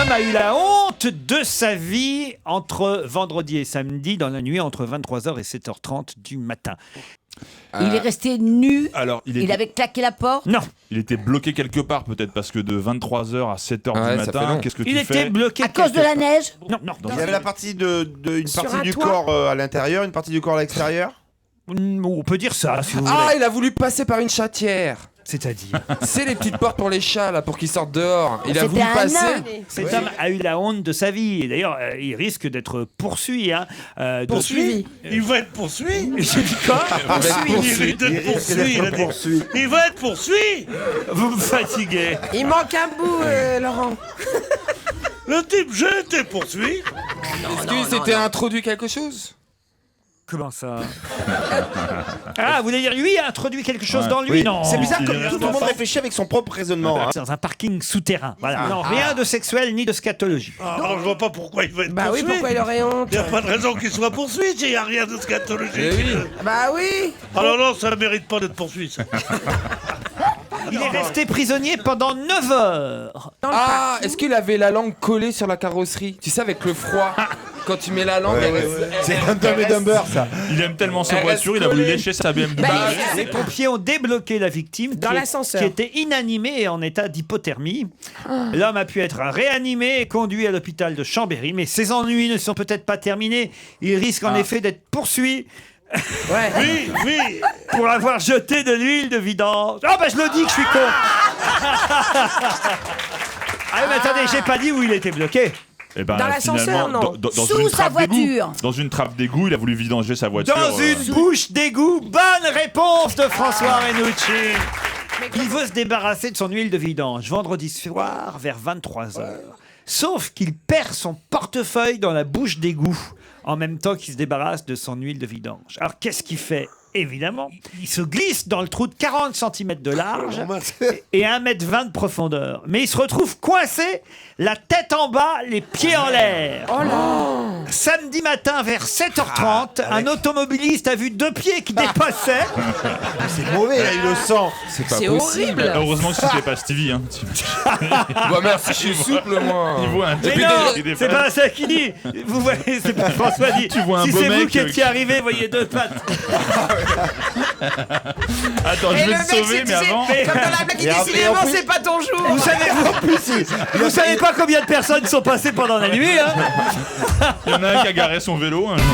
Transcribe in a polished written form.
homme a eu la honte de sa vie entre vendredi et samedi, dans la nuit entre 23h et 7h30 du matin. Il est resté nu. Alors, Il avait claqué la porte. Non, il était bloqué quelque part, peut-être parce que de 23h à 7h Ouais, du ça fait matin, long. qu'est-ce que il tu était fais bloqué À cause de la neige. Non. Il y avait la partie une Sur partie un du toit corps à l'intérieur, une partie du corps à l'extérieur. On peut dire ça, si vous Ah, voulez. il a voulu passer par une chatière. C'est-à-dire, C'est les petites portes pour les chats là, pour qu'ils sortent dehors. Il a C'était voulu un passer. nain. cet homme a eu la honte de sa vie. Et d'ailleurs, il risque d'être poursuivi. Poursuivi. Il va être poursuivi. J'ai dit quoi? Il va être poursuivi. Vous me fatiguez. Il manque un bout, Laurent. Le type, j'ai été poursuivi. Est-ce qu'il s'était introduit quelque chose? Comment ça? Ah, vous voulez dire lui a introduit quelque chose dans lui? Oui. Non. C'est bizarre Il comme est tout le monde réfléchit avec son propre raisonnement. hein. Dans un parking souterrain. Voilà. Non, rien de sexuel ni de scatologie. Alors je vois pas pourquoi il va être Bah oui, poursuivi. pourquoi il aurait honte? Il n'y a pas de raison qu'il soit poursuivi, il n'y a rien de scatologique. Eh oui. Bah oui. Alors non, ça ne mérite pas d'être poursuivi. Ça. Il est resté prisonnier pendant 9 heures. Ah, est-ce qu'il avait la langue collée sur la carrosserie? Tu sais, avec le froid. Quand tu mets la langue, elle reste- C'est un Dumb et Dumber ça. Il aime tellement sa Elle voiture, reste il a voulu collée. lécher sa BMW. Bah, Les pompiers ont débloqué la victime Dans l'ascenseur. qui était inanimée et en état d'hypothermie. L'homme a pu être réanimé et conduit à l'hôpital de Chambéry, mais ses ennuis ne sont peut-être pas terminés. Il risque en effet d'être poursuivi Ouais. Oui, oui. pour avoir jeté de l'huile de vidange. Ah bah je le dis que je suis con. Ah mais attendez, j'ai pas dit où il était bloqué. Et ben, Dans l'ascenseur, finalement, non. dans Sous une sa trappe d'égout. voiture. Dans une trappe d'égout, il a voulu vidanger sa voiture. Dans une bouche d'égout. Bonne réponse de François Renucci. Il veut se débarrasser de son huile de vidange vendredi soir vers 23h. Sauf qu'il perd son portefeuille dans la bouche d'égout en même temps qu'il se débarrasse de son huile de vidange. Alors qu'est-ce qu'il fait? Évidemment, il se glisse dans le trou de 40 cm de large et 1,20 m de profondeur. Mais il se retrouve coincé, la tête en bas, les pieds en l'air. Oh là. Samedi matin vers 7h30, un automobiliste a vu 2 pieds qui dépassaient. C'est mauvais là, il le sent. C'est pas C'est possible. horrible. Heureusement que c'était pas Stevie. Hein. Bah merci, je suis souple moi. Il voit un Mais type non, qui dépasse. c'est pas ça qui dit. Vous voyez, c'est pas François dit. Tu vois un si beau c'est vous mec, qui étiez arrivé, voyez 2 pattes. Attends, Et je le vais mec, te sauver, tu mais sais, avant. comme dans la blague, il Et dit après, décidément, en plus- c'est pas ton jour. Vous savez pas combien de personnes sont passées pendant la nuit, hein? Il y en a un qui a garé son vélo un jour.